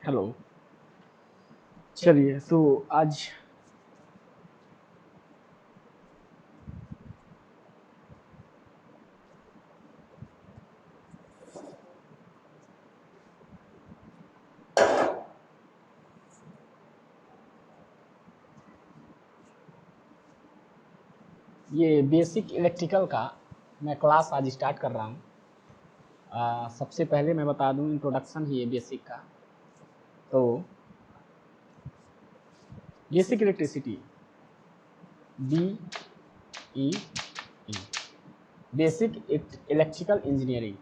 Hello. चलिए तो आज ये बेसिक इलेक्ट्रिकल का मैं क्लास आज स्टार्ट कर रहा हूँ। सबसे पहले मैं बता दूँ, इंट्रोडक्शन ही है बेसिक का। तो बेसिक इलेक्ट्रिसिटी बी ई ई बेसिक इलेक्ट्रिकल इंजीनियरिंग,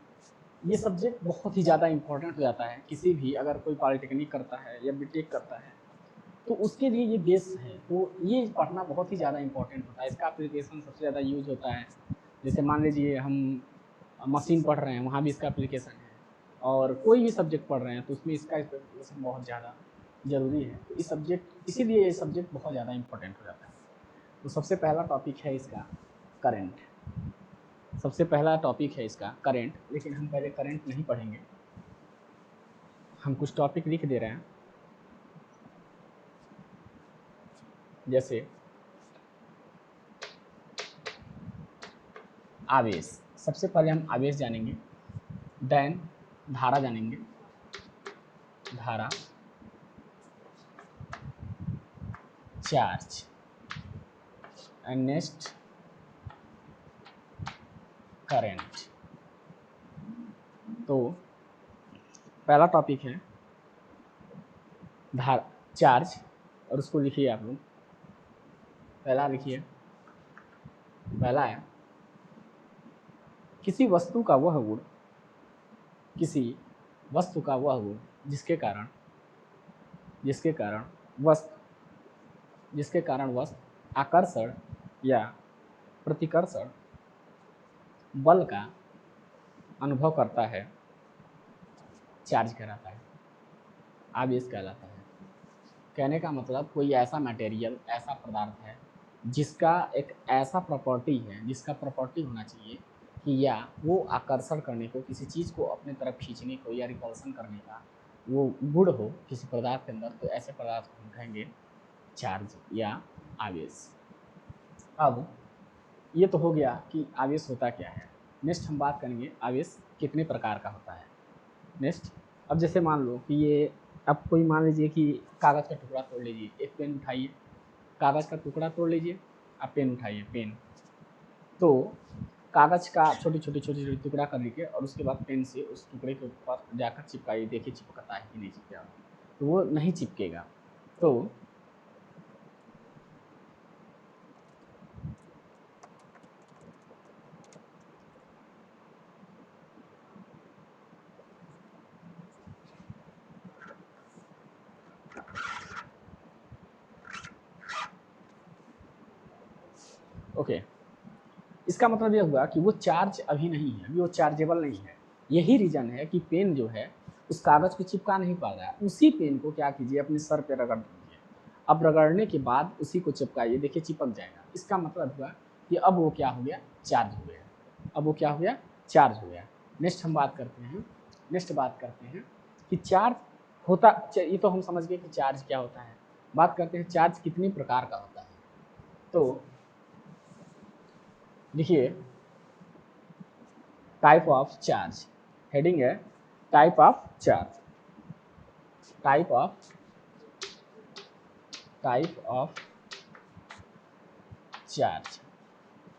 ये सब्जेक्ट बहुत ही ज़्यादा इंपॉर्टेंट हो जाता है। किसी भी अगर कोई पॉलिटेक्निक करता है या बीटेक करता है तो उसके लिए ये बेस है। तो ये पढ़ना बहुत ही ज़्यादा इंपॉर्टेंट होता है। इसका एप्लीकेशन सबसे ज़्यादा यूज होता है। जैसे मान लीजिए हम मशीन पढ़ रहे हैं, वहाँ भी इसका एप्लीकेशन है। और कोई भी सब्जेक्ट पढ़ रहे हैं तो उसमें इसका एप्लीकेशन बहुत ज़्यादा ज़रूरी है। तो इस सब्जेक्ट इसीलिए ये सब्जेक्ट बहुत ज़्यादा इंपॉर्टेंट हो जाता है। तो सबसे पहला टॉपिक है इसका करंट। सबसे पहला टॉपिक है इसका करंट। लेकिन हम पहले करंट नहीं पढ़ेंगे, हम कुछ टॉपिक लिख दे रहे हैं। जैसे आवेश, सबसे पहले हम आवेश जानेंगे, देन धारा जानेंगे, धारा, चार्ज, एंड नेक्स्ट करंट। तो पहला टॉपिक है धारा, चार्ज, और उसको लिखिए आप लोग। पहला लिखिए, पहला है किसी वस्तु का वह गुण, किसी वस्तु का वह गुण जिसके कारण वस्तु आकर्षण या प्रतिकर्षण बल का अनुभव करता है, चार्ज कहलाता है, आवेश कहलाता है। कहने का मतलब कोई ऐसा मटेरियल, ऐसा पदार्थ है जिसका एक ऐसा प्रॉपर्टी है, जिसका प्रॉपर्टी होना चाहिए कि या वो आकर्षण करने को, किसी चीज़ को अपने तरफ खींचने को या रिपल्सन करने का वो गुण हो किसी पदार्थ के अंदर, तो ऐसे पदार्थ को हम कहेंगे चार्ज या आवेश। अब ये तो हो गया कि आवेश होता क्या है। नेक्स्ट हम बात करेंगे आवेश कितने प्रकार का होता है। नेक्स्ट, अब जैसे मान लो कि ये, अब कोई मान लीजिए कि कागज़ का टुकड़ा तोड़ लीजिए, एक पेन उठाइए, कागज़ का टुकड़ा तोड़ लीजिए, आप पेन उठाइए, पेन। तो कागज़ का छोटी छोटी टुकड़ा कर लीजिए और उसके बाद पेन से उस टुकड़े के ऊपर जाकर चिपकाइए, देखिए चिपकता है कि नहीं चिपकेगा। तो वो नहीं चिपकेगा। तो ओके, इसका मतलब यह हुआ कि वो चार्ज अभी नहीं है, अभी वो चार्जेबल नहीं है। यही रीज़न है कि पेन जो है उस कागज़ को चिपका नहीं पा रहा है। उसी पेन को क्या कीजिए, अपने सर पे रगड़ दीजिए। अब रगड़ने के बाद उसी को चिपकाइए, देखिए चिपक जाएगा। इसका मतलब हुआ कि अब वो क्या हो गया, चार्ज हो गया। अब वो क्या हो गया, चार्ज हो गया। नेक्स्ट हम बात करते हैं कि चार्ज होता, ये तो हम समझ गए कि चार्ज क्या होता है। बात करते हैं चार्ज कितने प्रकार का होता है। तो देखिए, टाइप ऑफ चार्ज, हेडिंग है type of charge. Type of charge,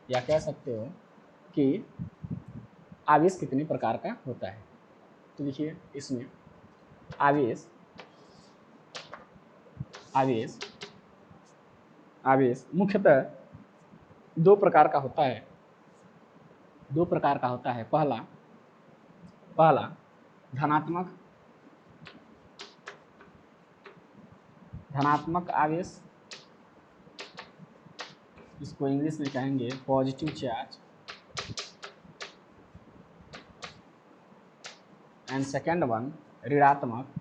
या कह सकते हो कि आवेश कितने प्रकार का होता है। तो देखिए इसमें आवेश आवेश आवेश मुख्यतः दो प्रकार का होता है। पहला धनात्मक आवेश, इसको इंग्लिश में कहेंगे positive charge. And second one ऋणात्मक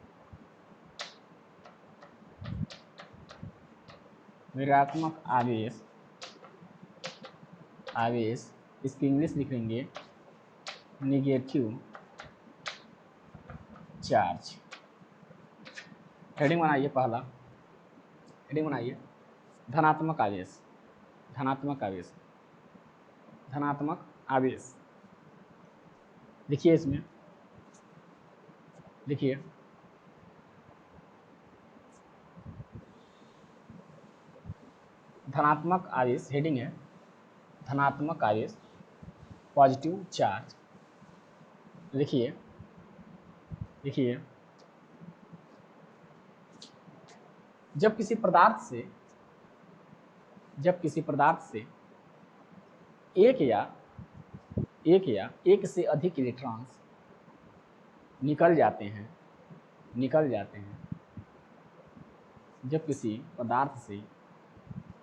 आवेश, इसकी इंग्लिश लिखेंगे नेगेटिव चार्ज। हेडिंग बनाइए, पहला हेडिंग बनाइए धनात्मक आवेश, धनात्मक आवेश, धनात्मक आवेश। लिखिए, इसमें लिखिए धनात्मक आवेश, हेडिंग है धनात्मक आवेश, पॉजिटिव चार्ज। लिखिए लिखिए जब किसी पदार्थ से एक या एक से अधिक इलेक्ट्रॉन्स निकल जाते हैं, जब किसी पदार्थ से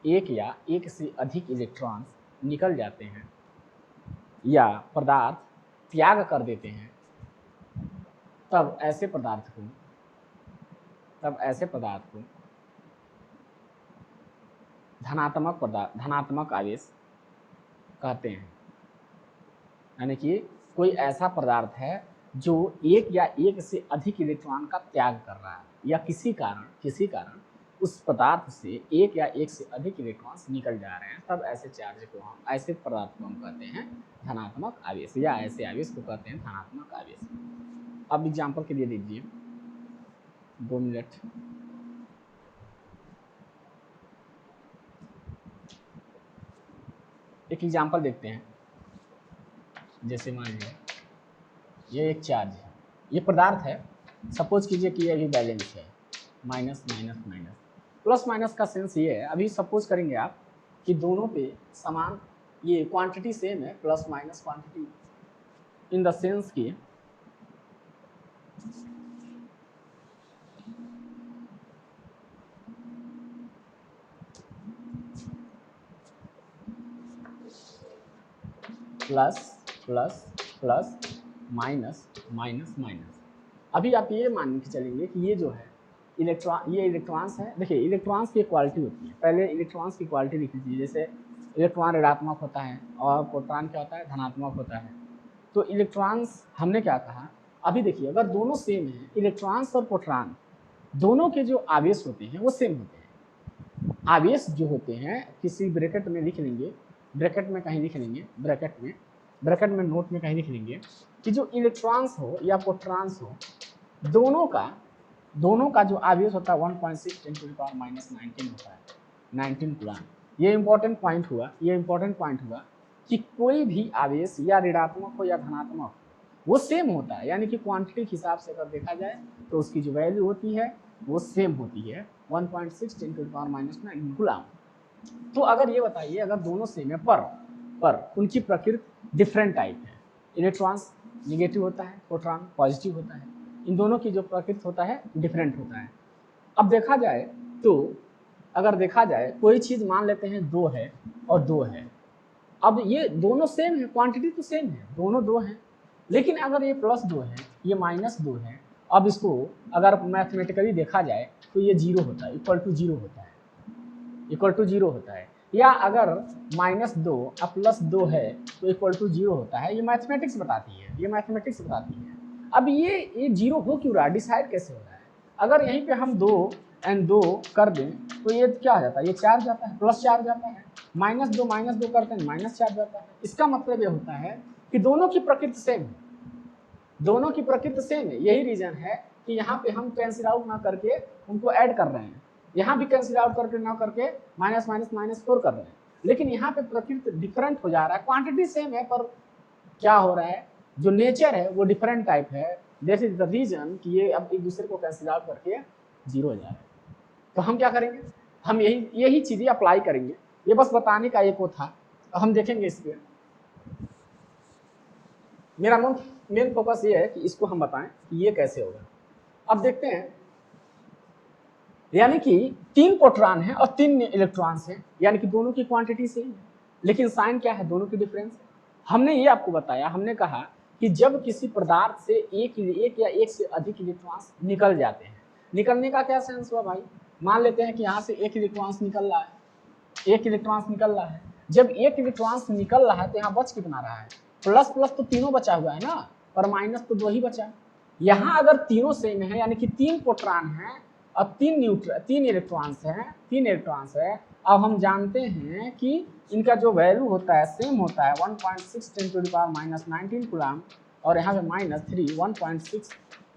एक या एक से अधिक इलेक्ट्रॉन्स निकल जाते हैं या पदार्थ त्याग कर देते हैं, तब ऐसे पदार्थ को धनात्मक आवेश कहते हैं। यानी कि कोई ऐसा पदार्थ है जो एक या एक से अधिक इलेक्ट्रॉन का त्याग कर रहा है या किसी कारण उस पदार्थ से एक या एक से अधिक इलेक्ट्रॉन्स निकल जा रहे हैं, तब ऐसे ऐसे पदार्थ को हम कहते हैं धनात्मक आवेश, या ऐसे आवेश को कहते हैं धनात्मक आवेश। अब एग्जाम्पल के लिए दीजिए 2 मिनट। एक एग्जाम्पल देखते हैं। जैसे मान लीजिए ये एक चार्ज है, ये पदार्थ है, सपोज कीजिए कि ये अभी बैलेंस है, minus minus minus. Plus minus का सेंस ये है, अभी सपोज करेंगे आप कि दोनों पे समान ये क्वांटिटी सेम है, plus minus quantity, in the sense कि plus plus plus minus minus minus. अभी आप ये मान के चलेंगे कि ये जो है ये इलेक्ट्रॉन्स है। देखिए इलेक्ट्रॉन्स की क्वालिटी होती है, पहले इलेक्ट्रॉन्स की क्वालिटी लिख लीजिए। जैसे इलेक्ट्रॉन ऋणात्मक होता है और प्रोटॉन क्या होता है, धनात्मक होता है। तो इलेक्ट्रॉन्स हमने क्या कहा, अभी देखिए अगर दोनों सेम है, इलेक्ट्रॉन्स और प्रोटॉन दोनों के जो आवेश होते हैं वो सेम होते हैं। आवेश जो होते हैं किसी ब्रैकेट में लिख लेंगे, ब्रैकेट में कहीं लिख लेंगे, ब्रैकेट में नोट में कहीं लिख लेंगे कि जो इलेक्ट्रॉन्स हो या प्रोटॉन्स हो, दोनों का जो आवेश होता है 1.6 × 10⁻⁹ होता है, 19 कूलम। ये इंपॉर्टेंट पॉइंट हुआ कि कोई भी आवेश या ऋणात्मक हो या धनात्मक हो वो सेम होता है, यानी कि क्वांटिटी के हिसाब से अगर देखा जाए तो उसकी जो वैल्यू होती है वो सेम होती है, 1.6 × 10⁻⁹ कूलम। तो अगर ये बताइए अगर दोनों सेम है पर उनकी प्रकृति डिफरेंट टाइप है, इलेक्ट्रॉन्स निगेटिव होता है, प्रोटॉन पॉजिटिव होता है, इन दोनों की जो प्रकृति होता है डिफरेंट होता है। अब देखा जाए तो अगर देखा जाए कोई चीज़ मान लेते हैं 2 है और 2 है, अब ये दोनों सेम है, क्वांटिटी तो सेम है, दोनों 2 हैं, लेकिन अगर ये +2 है ये -2 है, अब इसको अगर मैथमेटिकली देखा जाए तो ये 0 होता है, इक्वल टू 0 होता है, या अगर -2 और +2 है तो इक्वल टू 0 होता है। ये मैथमेटिक्स बताती है। अब ये 0 हो क्यों रहा है, डिसाइड कैसे हो रहा है। अगर यहीं पे हम 2 और 2 कर दें तो ये क्या आ जाता है, ये 4 जाता है, प्लस 4 जाता है, -2 करते हैं -4 जाता है। इसका मतलब ये होता है कि दोनों की प्रकृति सेम है, यही रीजन है कि यहाँ पे हम कैंसिल आउट ना करके उनको ऐड कर रहे हैं, यहाँ भी कैंसिल आउट करके ना करके -4 कर रहे हैं, लेकिन यहाँ पे प्रकृति डिफरेंट हो जा रहा है, क्वांटिटी सेम है पर क्या हो रहा है, जो नेचर है वो डिफरेंट टाइप है। दिस इज द रीजन कि ये अब एक दूसरे को कैंसिल आउट करके 0 हो जा रहा है। तो हम क्या करेंगे, हम यही चीजें अप्लाई करेंगे, ये बस बताने का एक वो था। हम देखेंगे इस पे, मेरा मेन फोकस ये है कि इसको हम बताएं कि ये कैसे होगा। अब देखते हैं, यानी कि 3 प्रोटॉन है और 3 इलेक्ट्रॉन्स हैं, यानी कि दोनों की क्वांटिटी सेम है, लेकिन साइन क्या है, दोनों की डिफरेंस है। हमने ये आपको बताया, हमने कहा कि जब किसी पदार्थ से एक या एक से अधिक इलेक्ट्रॉन्स निकल जाते हैं, निकलने का क्या सेंस हुआ भाई, मान लेते हैं कि यहाँ से एक इलेक्ट्रॉन्स निकल रहा है, जब एक इलेक्ट्रॉन्स निकल रहा है तो यहाँ बच कितना रहा है, प्लस प्लस तो तीनों बचा हुआ है ना, पर माइनस तो 2 ही बचा। यहाँ अगर तीनों सेम है यानी कि 3 प्रोटॉन हैं अब तीन इलेक्ट्रॉन्स है। अब हम जानते हैं कि इनका जो वैल्यू होता है सेम होता है 1.6 × 10⁻⁹ कूलम और यहाँ पे -3 1.6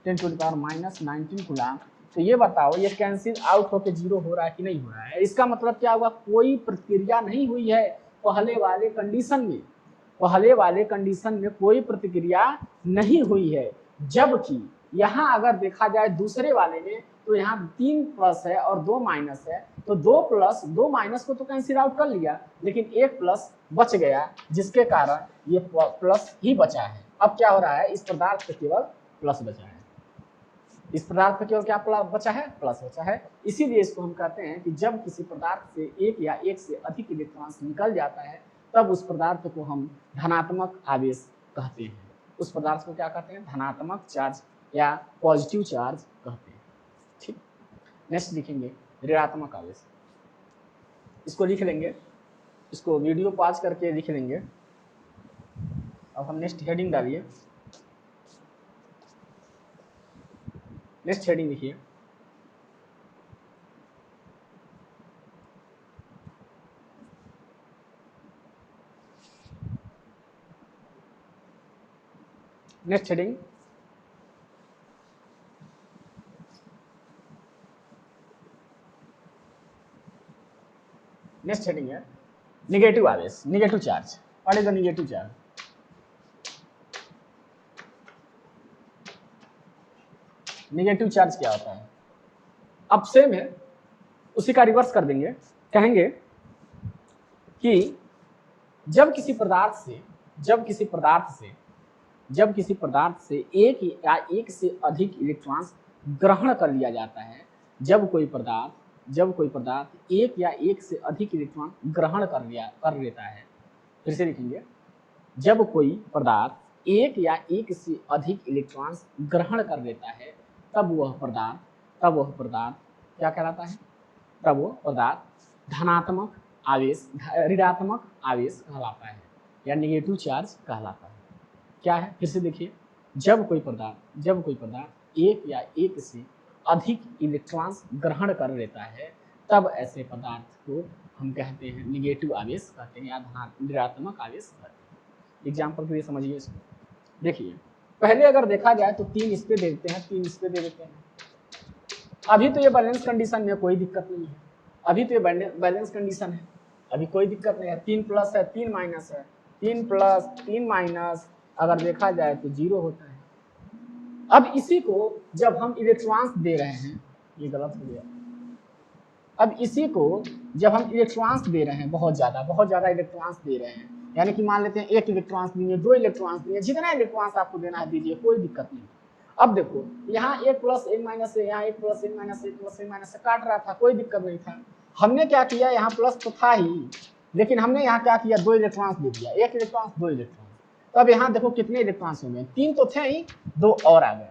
× 10⁻⁹ कूलम। तो ये बताओ ये कैंसिल आउट होकर जीरो हो रहा है कि नहीं हो रहा है? इसका मतलब क्या हुआ, कोई प्रतिक्रिया नहीं हुई है पहले वाले कंडीशन में कोई प्रतिक्रिया नहीं हुई है। जबकि यहाँ अगर देखा जाए दूसरे वाले में तो यहाँ 3 प्लस है और 2 माइनस है, तो 2 प्लस 2 माइनस को तो कैंसिल आउट कर लिया, लेकिन 1 प्लस बच गया, जिसके कारण ये प्लस ही बचा है। अब क्या हो रहा है, इस पदार्थ पे केवल प्लस बचा है, इस पदार्थ पे केवल क्या बचा है, प्लस बचा है। इसीलिए इसको हम कहते हैं कि जब किसी पदार्थ से एक या एक से अधिक इलेक्ट्रॉन्स निकल जाता है तब उस पदार्थ को हम धनात्मक आवेश कहते हैं। उस पदार्थ को क्या कहते हैं, धनात्मक चार्ज या पॉजिटिव चार्ज कहते हैं। ठीक, नेक्स्ट लिखेंगे ऋणात्मक आवेश। इसको लिख लेंगे, इसको वीडियो पॉज करके लिख लेंगे। अब हम नेक्स्ट हेडिंग डालिए, नेक्स्ट हेडिंग लिखिए, नेक्स्ट हेडिंग है निगेटिव आवेश, negative charge. What is the negative charge? Negative charge क्या होता है? अब सेम है, उसी का रिवर्स कर देंगे, कहेंगे कि जब किसी पदार्थ से एक या एक से अधिक इलेक्ट्रॉन्स ग्रहण कर लिया जाता है, जब कोई पदार्थ एक या एक से अधिक इलेक्ट्रॉन ग्रहण कर लेता है, फिर से लिखेंगे, जब कोई पदार्थ एक या एक से अधिक इलेक्ट्रॉन्स ग्रहण कर लेता है तब वह पदार्थ क्या कहलाता है? तब वह पदार्थ धनात्मक आवेश, ऋणात्मक आवेश कहलाता है या निगेटिव चार्ज कहलाता है। क्या है, फिर से देखिए, जब कोई पदार्थ एक या एक से अधिक इलेक्ट्रॉन्स ग्रहण कर लेता है तब ऐसे पदार्थ को हम कहते हैं निगेटिव आवेश कहते हैं या ऋणात्मक आवेश कहते हैं। एग्जाम्पल के लिए समझिए इसको। देखिए, पहले अगर देखा जाए तो 3 इस पे दे देते हैं, 3 इस पे दे देते हैं। अभी तो ये बैलेंस कंडीशन में कोई दिक्कत नहीं है, अभी तो ये बैलेंस कंडीशन है, अभी कोई दिक्कत नहीं है। 3 प्लस है, 3 माइनस है, 3 प्लस 3 माइनस अगर देखा जाए तो 0 होता है। अब इसी को जब हम इलेक्ट्रॉन्स दे रहे हैं, ये गलत हो गया, अब इसी को जब हम इलेक्ट्रॉन्स दे रहे हैं, बहुत ज़्यादा इलेक्ट्रॉन्स दे रहे हैं, यानी कि मान लेते हैं 1 इलेक्ट्रॉन्स दिए, 2 इलेक्ट्रॉन्स दिए, जितना इलेक्ट्रॉन्स आपको देना है दीजिए, कोई दिक्कत नहीं। अब देखो यहाँ 1 प्लस 1 माइनस है, यहाँ 1 प्लस 1 माइनस 1 प्लस 1 माइनस से काट रहा था, कोई दिक्कत नहीं था। हमने क्या किया, यहाँ प्लस तो था ही, लेकिन हमने यहाँ क्या किया, 2 इलेक्ट्रॉन्स दे दिया, 1 इलेक्ट्रॉन्स 2 इलेक्ट्रॉन्स। तो अब यहाँ देखो कितने इलेक्ट्रॉन्स हो गए, 3 तो थे ही, 2 और आ गए,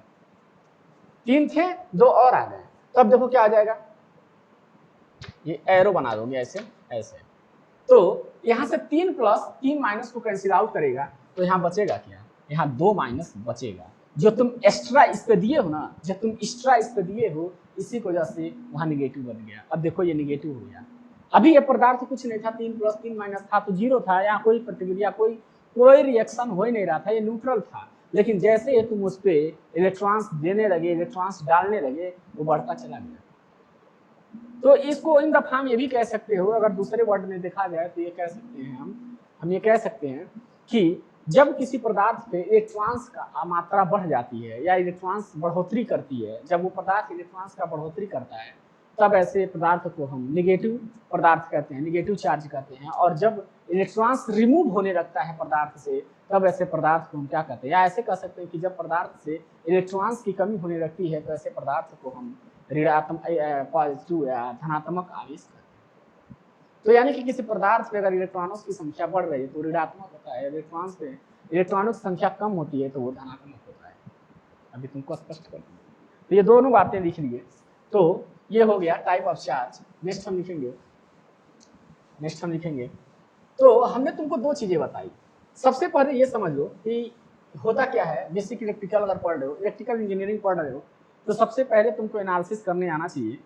3 थे 2 और आ गए। तब देखो क्या आ जाएगा, ये एरो बना दोगे ऐसे ऐसे, तो यहाँ से 3 प्लस 3 माइनस को कैंसिल आउट करेगा, तो यहाँ बचेगा क्या, यहाँ 2 माइनस बचेगा, जो तुम एक्स्ट्रा इस पे दिए हो ना, जब तुम एक्स्ट्रा इस पे दिए हो, इसी की वजह से वहाँ निगेटिव बन गया। अब देखो ये निगेटिव हो गया, अभी ये पदार्थ कुछ नहीं था, 3 प्लस 3 माइनस था तो 0 था, यहाँ कोई प्रतिक्रिया कोई रिएक्शन हो ही नहीं रहा था, ये न्यूट्रल था। लेकिन जैसे ही तुम उस पर इलेक्ट्रॉन्स देने लगे, इलेक्ट्रॉन्स डालने लगे, वो बढ़ता चला गया। तो इसको इन द फॉर्म ये भी कह सकते हो, अगर दूसरे वर्ड में देखा जाए तो ये कह सकते हैं हम ये कह सकते हैं कि जब किसी पदार्थ पे इलेक्ट्रॉन्स का मात्रा बढ़ जाती है या इलेक्ट्रॉन्स बढ़ोतरी करती है, जब वो पदार्थ इलेक्ट्रॉन्स का बढ़ोतरी करता है तब ऐसे पदार्थ को हम निगेटिव पदार्थ कहते हैं, निगेटिव चार्ज कहते हैं। और जब इलेक्ट्रॉन्स रिमूव होने लगता है पदार्थ से तब ऐसे पदार्थ को हम क्या कहते हैं, या ऐसे कह सकते हैं कि जब पदार्थ से इलेक्ट्रॉन्स की कमी होने लगती है तो ऐसे पदार्थ को हम ऋणात्मक पॉजिटिव या धनात्मक आवेश करते हैं। तो यानी कि किसी पदार्थ पे अगर इलेक्ट्रॉनों की संख्या बढ़ रही है तो ऋणात्मक होता है, इलेक्ट्रॉन्स पे इलेक्ट्रॉनों की संख्या कम होती है तो वो धनात्मक होता है। अभी तुमको स्पष्ट कर दूंगा, तो ये दोनों बातें लिख लिए। तो ये हो गया टाइप ऑफ चार्ज। नेक्स्ट हम लिखेंगे तो हमने तुमको 2 चीजें बताई। सबसे पहले ये समझ लो कि होता क्या है, बेसिक इलेक्ट्रिकल अगर पढ़ रहे हो, इलेक्ट्रिकल इंजीनियरिंग पढ़ रहे हो, तो सबसे पहले तुमको एनालिसिस करने आना चाहिए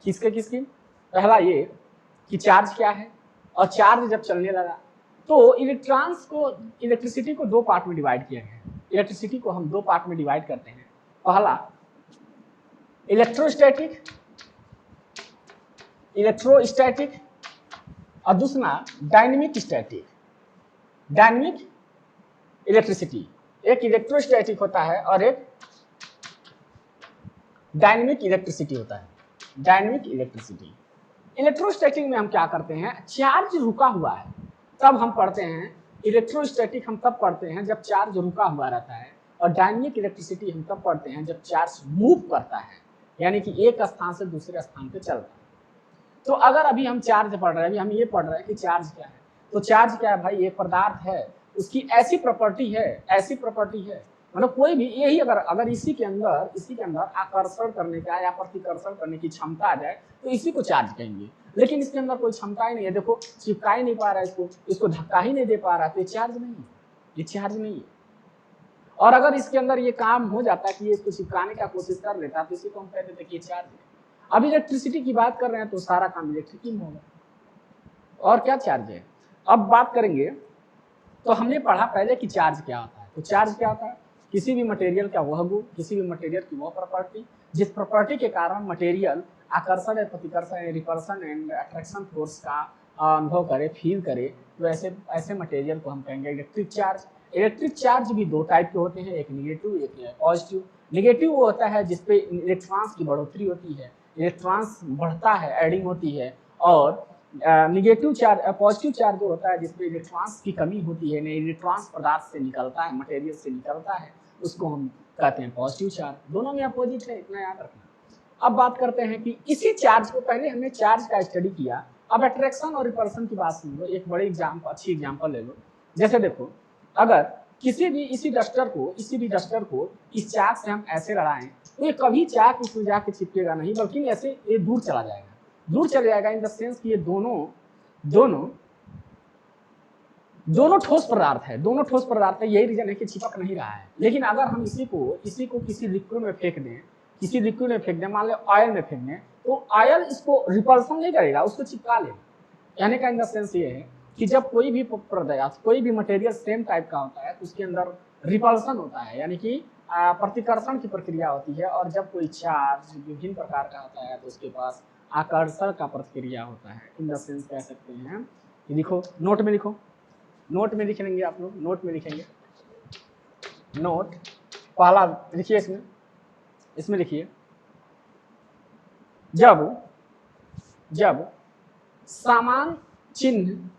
किसके किसकी। पहला ये कि चार्ज क्या है, और चार्ज जब चलने लगा तो इलेक्ट्रॉन्स को, इलेक्ट्रिसिटी को दो पार्ट में डिवाइड किया गया है। इलेक्ट्रिसिटी को हम दो पार्ट में डिवाइड करते हैं। पहला इलेक्ट्रोस्टैटिक, इलेक्ट्रोस्टैटिक, और दूसरा डायनेमिक स्टैटिक। डायनेमिक इलेक्ट्रिसिटी, एक इलेक्ट्रोस्टैटिक होता है और एक डायनेमिक इलेक्ट्रिसिटी होता है। डायनेमिक इलेक्ट्रिसिटी, इलेक्ट्रोस्टैटिक में हम क्या करते हैं, चार्ज रुका हुआ है तब हम पढ़ते हैं। इलेक्ट्रोस्टैटिक हम तब पढ़ते हैं जब चार्ज रुका हुआ रहता है, और डायनेमिक इलेक्ट्रिसिटी हम तब पढ़ते हैं जब चार्ज मूव करता है, यानी कि एक स्थान से दूसरे स्थान पे चलता है। तो अगर अभी हम चार्ज पढ़ रहे हैं, अभी हम ये पढ़ रहे हैं कि चार्ज क्या है, तो चार्ज क्या है भाई, एक पदार्थ है, उसकी ऐसी प्रॉपर्टी है, ऐसी प्रॉपर्टी है, मतलब कोई भी यही अगर इसी के अंदर आकर्षण करने का या प्रतिकर्षण करने की क्षमता आ जाए तो इसी को चार्ज कहेंगे। लेकिन इसके अंदर कोई क्षमता ही नहीं है, देखो चिपका ही नहीं पा रहा है, इसको धक्का ही नहीं दे पा रहा है, तो ये चार्ज नहीं है, ये चार्ज नहीं है। और अगर इसके अंदर ये काम हो जाता है कि ये इसको चिपकाने का कोशिश कर लेता है तो इसी को हम कहते थे कि ये चार्ज है। अब इलेक्ट्रिसिटी की बात कर रहे हैं तो सारा काम इलेक्ट्रिक ही होगा, और क्या चार्ज है। अब बात करेंगे तो हमने पढ़ा पहले कि चार्ज क्या होता है। तो चार्ज क्या होता है, किसी भी मटेरियल का वह गुण, किसी भी मटेरियल की वह प्रॉपर्टी जिस प्रॉपर्टी के कारण मटेरियल आकर्षण, प्रतिकर्षण, रिपल्सन एंड अट्रैक्शन फोर्स का अनुभव करे, फील करे, तो ऐसे मटेरियल को हम कहेंगे इलेक्ट्रिक चार्ज। इलेक्ट्रिक चार्ज भी दो टाइप के होते हैं, एक निगेटिव एक पॉजिटिव। निगेटिव वो होता है जिसपे इलेक्ट्रॉन्स की बढ़ोतरी होती है, इलेक्ट्रॉन्स बढ़ता है, एडिंग होती है, और निगेटिव चार्ज, पॉजिटिव चार्ज जो होता है जिसपे इलेक्ट्रॉन्स की कमी होती है, इलेक्ट्रॉन्स पदार्थ से निकलता है, मटेरियल से निकलता है, उसको हम कहते हैं पॉजिटिव चार्ज। दोनों में अपोजिट है, इतना याद रखना। अब बात करते हैं कि इसी चार्ज को, पहले हमने चार्ज का स्टडी किया, अब अट्रैक्शन और रिपल्सन की बात सुन लो। एक बड़ी अच्छी एग्जांपल ले लो। जैसे देखो, अगर किसी भी इसी डस्टर को इस चाक से हम ऐसे लड़ाएं तो ये कभी चाक इसमें जाके चिपकेगा नहीं, बल्कि ऐसे ये दूर चला जाएगा, इन द सेंस कि ये दोनों ठोस पदार्थ है, यही रीजन है कि चिपक नहीं रहा है। लेकिन अगर हम इसी को किसी लिक्विड में फेंक दें, मान लो ऑयल में फेंक दें, तो ऑयल इसको रिपल्सन नहीं करेगा, उसको चिपका लेगा। कहने का इन द सेंस ये है कि जब कोई भी पदार्थ, कोई भी मटेरियल सेम टाइप का होता है तो उसके अंदर रिपल्सन होता है, यानी कि प्रतिकर्षण की प्रक्रिया होती है, और जब कोई चार्ज विभिन्न प्रकार का होता है तो उसके पास आकर्षण का प्रक्रिया होता है। इन द सेंस कह सकते हैं कि लिखो, नोट में लिख लेंगे आप लोग, नोट में लिखेंगे। नोट पहला लिखिए, इसमें लिखिए, जब समान चिन्ह,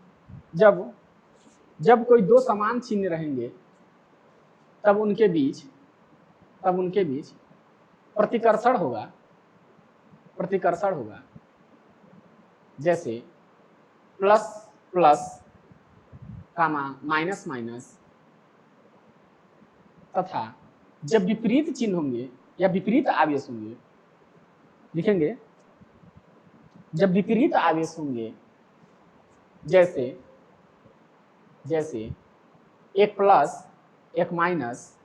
जब कोई दो समान चिन्ह रहेंगे तब उनके बीच प्रतिकर्षण होगा। जैसे plus plus comma minus minus, तथा जब विपरीत चिन्ह होंगे या विपरीत आवेश होंगे, लिखेंगे जब विपरीत आवेश होंगे, जैसे एक प्लस एक माइनस,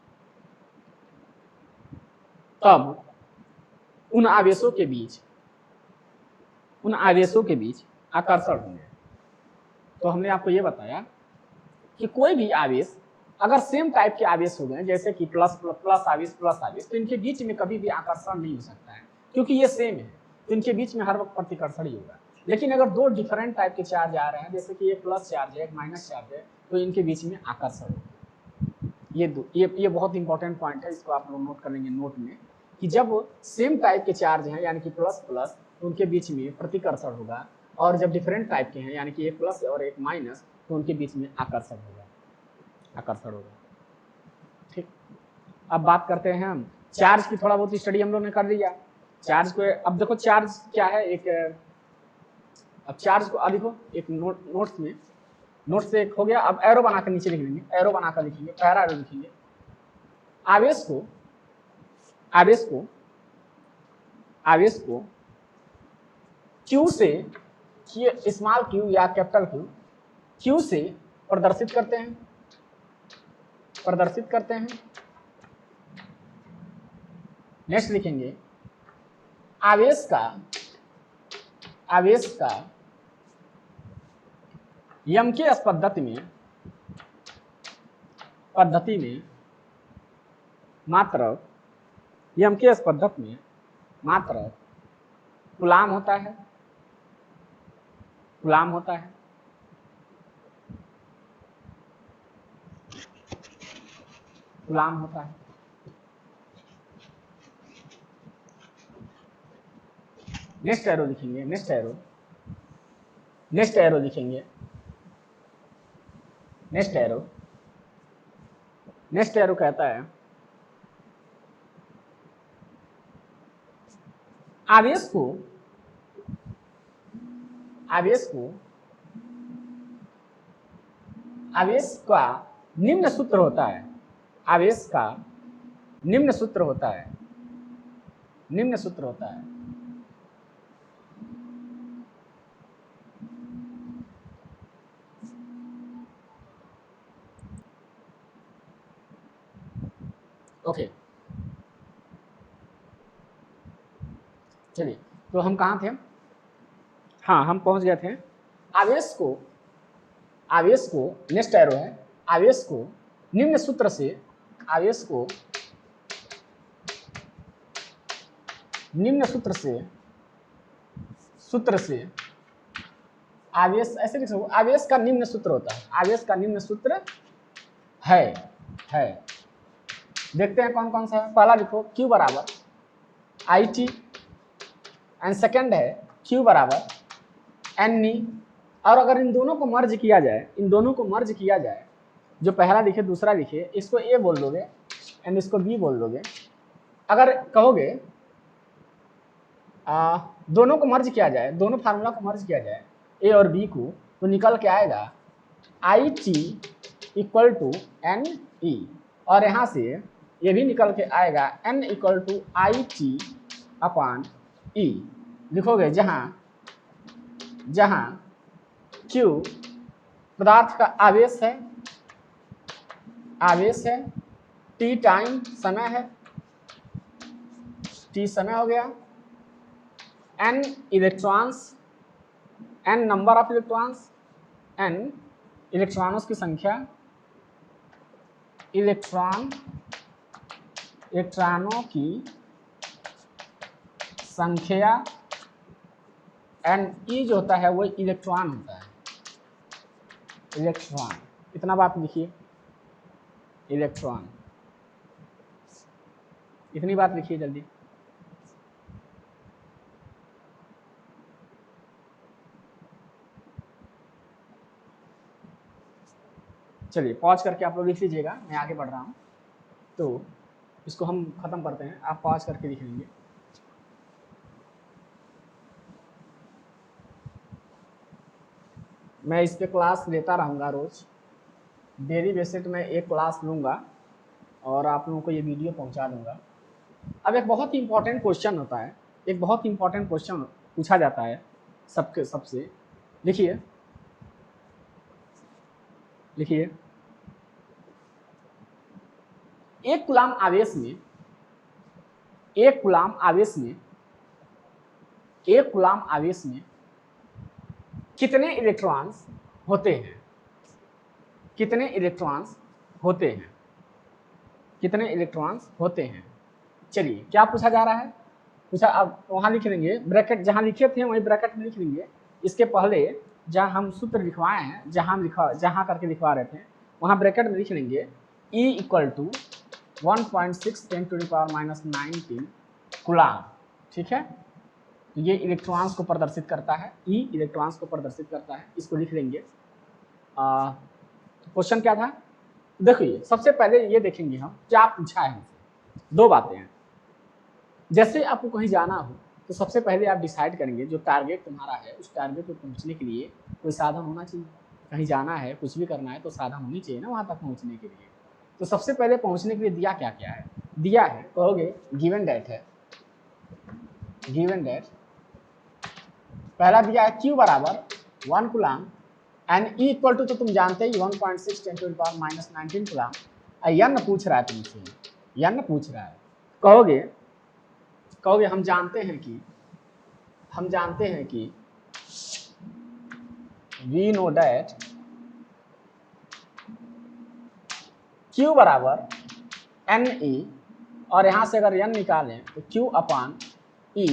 तब उन आवेशों के बीच आकर्षण होंगे। तो हमने आपको ये बताया कि कोई भी आवेश अगर सेम टाइप के आवेश हो गए, जैसे कि प्लस आवेश, तो इनके बीच में कभी भी आकर्षण नहीं हो सकता है, क्योंकि ये सेम है, तो इनके बीच में हर वक्त प्रतिकर्षण ही होगा। लेकिन अगर दो डिफरेंट टाइप के चार्ज आ रहे हैं, जैसे कि एक प्लस चार्ज है, एक माइनस चार्ज है, तो इनके बीच में आकर्षण होगा। ये बहुत इंपॉर्टेंट पॉइंट है, इसको आप लोग नोट करेंगे नोट में, कि जब सेम टाइप के चार्ज हैं, यानी कि प्लस प्लस, तो उनके बीच में प्रतिकर्षण होगा, और जब डिफरेंट टाइप के हैं, यानी कि एक प्लस और एक माइनस, तो उनके बीच में आकर्षण होगा। ठीक, अब बात करते हैं हम चार्ज की। थोड़ा बहुत स्टडी हम लोग ने कर लिया चार्ज को। अब देखो चार्ज क्या है, अब चार्ज को लिखो एक नोट से एक हो गया। अब एरो बनाकर नीचे लिख लेंगे, पैरा एरो लिखेंगे। आवेश को Q से, स्मॉल q या कैपिटल Q से प्रदर्शित करते हैं। नेक्स्ट लिखेंगे आवेश का यमकीय पद्धति में मात्र यमकीय पद्धति में मात्र कूलाम होता है। नेक्स्ट एरो लिखेंगे, नेक्स्ट एरो लिखेंगे, नेक्स्ट एरो कहता है आवेश का निम्न सूत्र होता है। आवेश का निम्न सूत्र होता है। ओके, चलिए, तो हम कहाँ थे? हाँ, हम पहुंच गए थे आवेश को नेक्स्ट एरो है, आवेश को निम्न सूत्र से आवेश ऐसे लिख सकते, आवेश का निम्न सूत्र होता है। आवेश का निम्न सूत्र है देखते हैं कौन कौन सा है। पहला लिखो Q बराबर IT एंड सेकेंड है Q बराबर NE। और अगर इन दोनों को मर्ज किया जाए, जो पहला लिखे दूसरा लिखे, इसको A बोल दोगे एंड इसको B बोल दोगे। अगर कहोगे दोनों को मर्ज किया जाए, दोनों फार्मूला को मर्ज किया जाए A और B को, तो निकल के आएगा IT इक्वल टू NE। और यहाँ से ये भी निकल के आएगा N equal to IT upon E। लिखोगे जहाँ Q पदार्थ का आवेश है, T टाइम समय है, T समय हो गया, N electrons, N number of electrons, N इलेक्ट्रॉनों की संख्या, इलेक्ट्रॉनों की संख्या, एंड E जो होता है वो इलेक्ट्रॉन होता है। इलेक्ट्रॉन, इतना बात लिखिए, इलेक्ट्रॉन, इतनी बात लिखिए जल्दी। चलिए पॉज करके आप लोग लिख लीजिएगा, मैं आगे बढ़ रहा हूँ। तो इसको हम खत्म करते हैं, आप पॉज करके लिख लेंगे। मैं इस पे क्लास लेता रहूँगा रोज, डेली बेसिस में एक क्लास लूँगा और आप लोगों को ये वीडियो पहुँचा दूँगा। अब एक बहुत ही इम्पोर्टेंट क्वेश्चन होता है, एक बहुत ही इम्पोर्टेंट क्वेश्चन पूछा जाता है सबसे। लिखिए, एक कूलाम आवेश में कितने इलेक्ट्रॉन्स होते हैं? कितने इलेक्ट्रॉन्स होते हैं? चलिए, क्या पूछा जा रहा है? पूछा, अब वहाँ लिख लेंगे, ब्रैकेट जहाँ लिखे थे वही ब्रैकेट में लिख लेंगे। इसके पहले जहाँ हम सूत्र लिखवाए हैं, जहाँ करके लिखवा रहे थे, वहाँ ब्रैकेट में लिख लेंगे E इक्वल टू 1.6 × 10⁻⁹ कूलाम। ठीक है, तो ये इलेक्ट्रॉन्स को प्रदर्शित करता है, E इलेक्ट्रॉन्स को प्रदर्शित करता है, इसको लिख लेंगे। क्वेश्चन क्या था? देखिए, सबसे पहले ये देखेंगे हम क्या पूछा है। दो बातें हैं, जैसे आपको कहीं जाना हो तो सबसे पहले आप डिसाइड करेंगे जो टारगेट तुम्हारा है, उस टारगेट को पहुंचने के लिए कोई साधन होना चाहिए। कहीं जाना है, कुछ भी करना है तो साधन होनी चाहिए ना वहाँ तक पहुँचने के लिए। तो सबसे पहले पहुँचने के लिए दिया क्या क्या है? दिया है, कहोगे गिवन डेट है, गिवन डेट। पहला दिया है Q बराबर 1 coulomb and E equal to, तो तुम जानते ही 1.6 × 10⁻⁹ कूलाम। N पूछ रहा है तुमसे, N पूछ रहा है, कहोगे कहोगे हम जानते हैं कि वी नो डैट Q बराबर एन ई, और यहाँ से अगर n निकालें तो Q अपान E,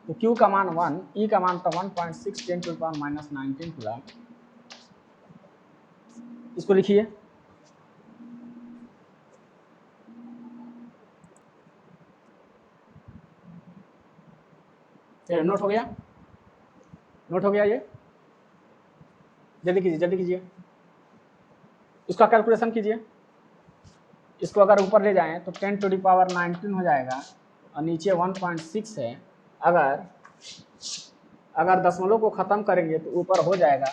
तो Q का मान 1, E का मान था 1.6 10 to the power minus 19 coulomb. इसको लिखिए, नोट हो गया, नोट हो गया ये, जल्दी कीजिए जल्दी कीजिए, इसका कैलकुलेशन कीजिए। इसको अगर ऊपर ले जाएं तो 10 to the power 19 हो जाएगा और नीचे 1.6 है। अगर दशमलव को ख़त्म करेंगे तो ऊपर हो जाएगा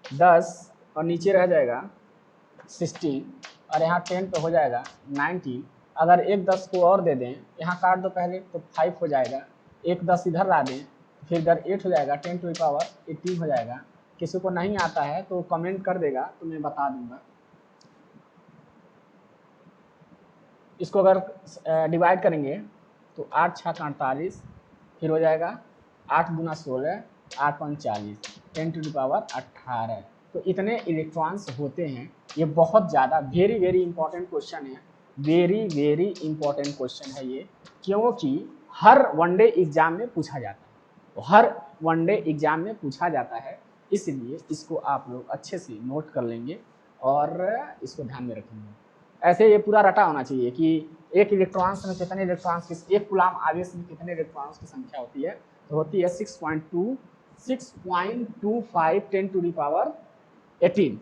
10 और नीचे रह जाएगा 16 और यहाँ 10 पे हो जाएगा 19। अगर एक 10 को और दे दें, यहाँ काट दो पहले तो 5 हो जाएगा, एक 10 इधर ला दें फिर इधर 8 हो जाएगा, 10 to the power 18 हो जाएगा। किसी को नहीं आता है तो कमेंट कर देगा तो मैं बता दूंगा। इसको अगर डिवाइड करेंगे तो 8 6 48, फिर हो जाएगा 8 गुना 16 8 5 40, 10 to the power 18। तो इतने इलेक्ट्रॉन्स होते हैं। ये बहुत ज़्यादा वेरी वेरी इंपॉर्टेंट क्वेश्चन है, वेरी वेरी इंपॉर्टेंट क्वेश्चन है ये, क्योंकि हर वनडे एग्जाम में पूछा जाता है, तो हर वनडे एग्जाम में पूछा जाता है, इसलिए इसको आप लोग अच्छे से नोट कर लेंगे और इसको ध्यान में रखेंगे। ऐसे ये पूरा रटा होना चाहिए कि एक इलेक्ट्रॉन्स में कितने इलेक्ट्रॉन्स की, एक कूलम आवेश में कितने इलेक्ट्रॉन्स की संख्या होती है, तो होती है 6.25 10 to the power 18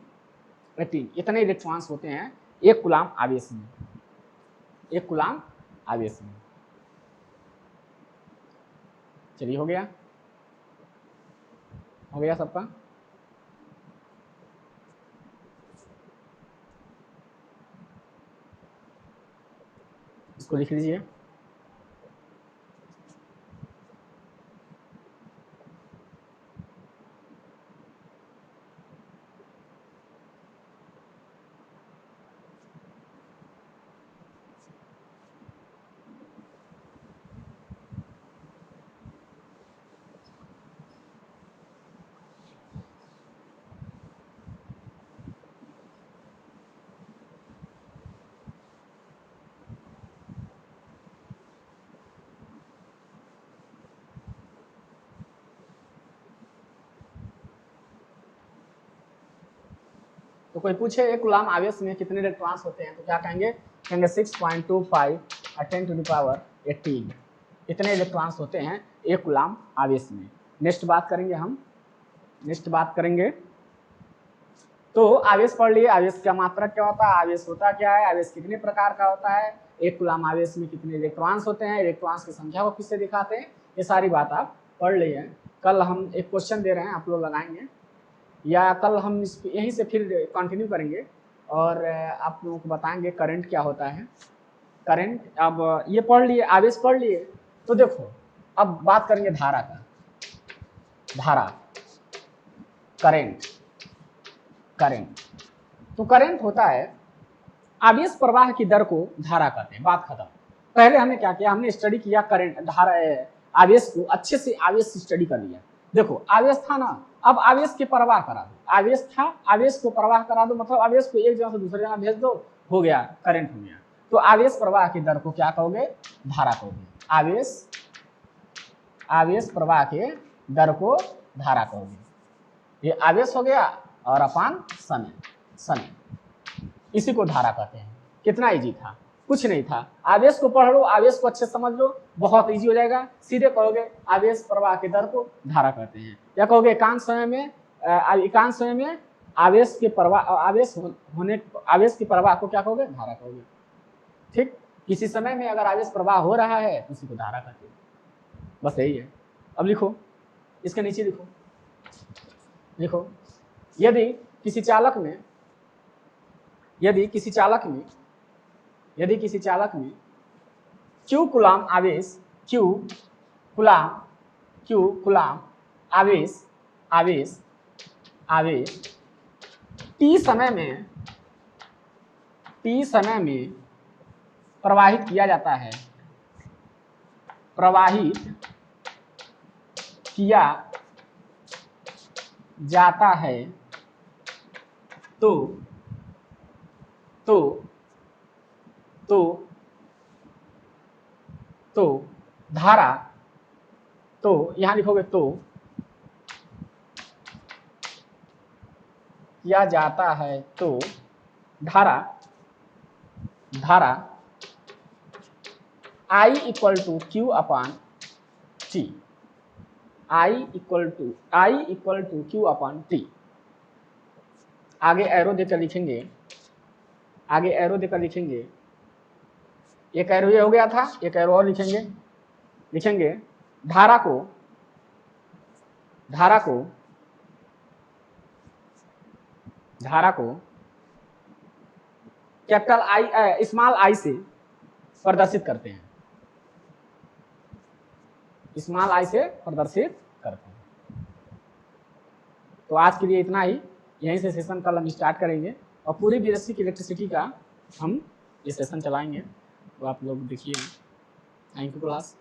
इतने इलेक्ट्रॉन्स होते हैं एक कूलम आवेश में, एक कूलम आवेश में। चलिए हो गया सबका। इसको लिख लीजिए। तो कोई पूछे एक कूलम आवेश में कितने इलेक्ट्रॉन्स होते हैं तो क्या कहेंगे, 6.25 10 to the power 18 इतने इलेक्ट्रॉन्स होते हैं एक कूलम आवेश में। नेक्स्ट बात करेंगे तो आवेश पढ़ लिए, आवेश का मात्रक क्या होता है, आवेश होता क्या है, आवेश कितने प्रकार का होता है, एक कूलम आवेश में कितने इलेक्ट्रॉन्स होते हैं, इलेक्ट्रॉन्स की संख्या को किससे दिखाते हैं, ये सारी बात आप पढ़ लिए हैं। कल हम एक क्वेश्चन दे रहे हैं, आप लोग लगाएंगे, या कल हम यहीं से फिर कंटिन्यू करेंगे और आप लोगों को बताएंगे करंट क्या होता है। करंट, अब ये पढ़ लिए, आवेश पढ़ लिए, तो देखो अब बात करेंगे धारा का। धारा, करंट तो करंट होता है आवेश प्रवाह की दर को धारा कहते हैं, बात खत्म। पहले हमने क्या किया, हमने स्टडी किया करंट, धारा, आवेश को अच्छे से आवेश स्टडी कर लिया। देखो आवेश था ना, अब आवेश के प्रवाह करा दो, आवेश था, आवेश को प्रवाह करा दो, मतलब आवेश को एक जगह से दूसरी जगह भेज दो, हो गया करंट हो गया। तो आवेश प्रवाह की दर को क्या कहोगे, धारा कहोगे। आवेश प्रवाह के दर को धारा कहोगे। ये आवेश हो गया और अपान समय, इसी को धारा कहते हैं। कितना इजी था, कुछ नहीं था। आवेश को पढ़ लो, आवेश को अच्छे समझ लो, बहुत इजी हो जाएगा। सीधे कहोगे आवेश प्रवाह की दर को धारा कहते हैं, या कहोगे एकांत समय में आवेश के प्रवाह, आवेश की प्रवाह को क्या कहोगे, धारा कहोगे। ठीक, किसी समय में अगर आवेश प्रवाह हो रहा है तो उसी को धारा कहते हैं, बस यही है। अब लिखो, इसके नीचे लिखो, यदि किसी चालक में Q कूलम आवेश T समय में प्रवाहित किया जाता है, प्रवाहित किया जाता है तो तो तो तो धारा, तो यहां लिखोगे तो किया जाता है तो धारा धारा I equal to Q upon T, I equal to Q upon T. आगे एरो देकर लिखेंगे, आगे एरो देकर लिखेंगे, एक एरो ये हो गया था, एक एरो और लिखेंगे, लिखेंगे धारा को कैपिटल आई स्मॉल आई से प्रदर्शित करते हैं, स्मॉल आई से प्रदर्शित करते हैं। तो आज के लिए इतना ही, यहीं से सेशन कल हम स्टार्ट करेंगे और पूरी बेसिक इलेक्ट्रिसिटी का हम ये सेशन चलाएंगे। तो आप लोग देखिए। Thank you class.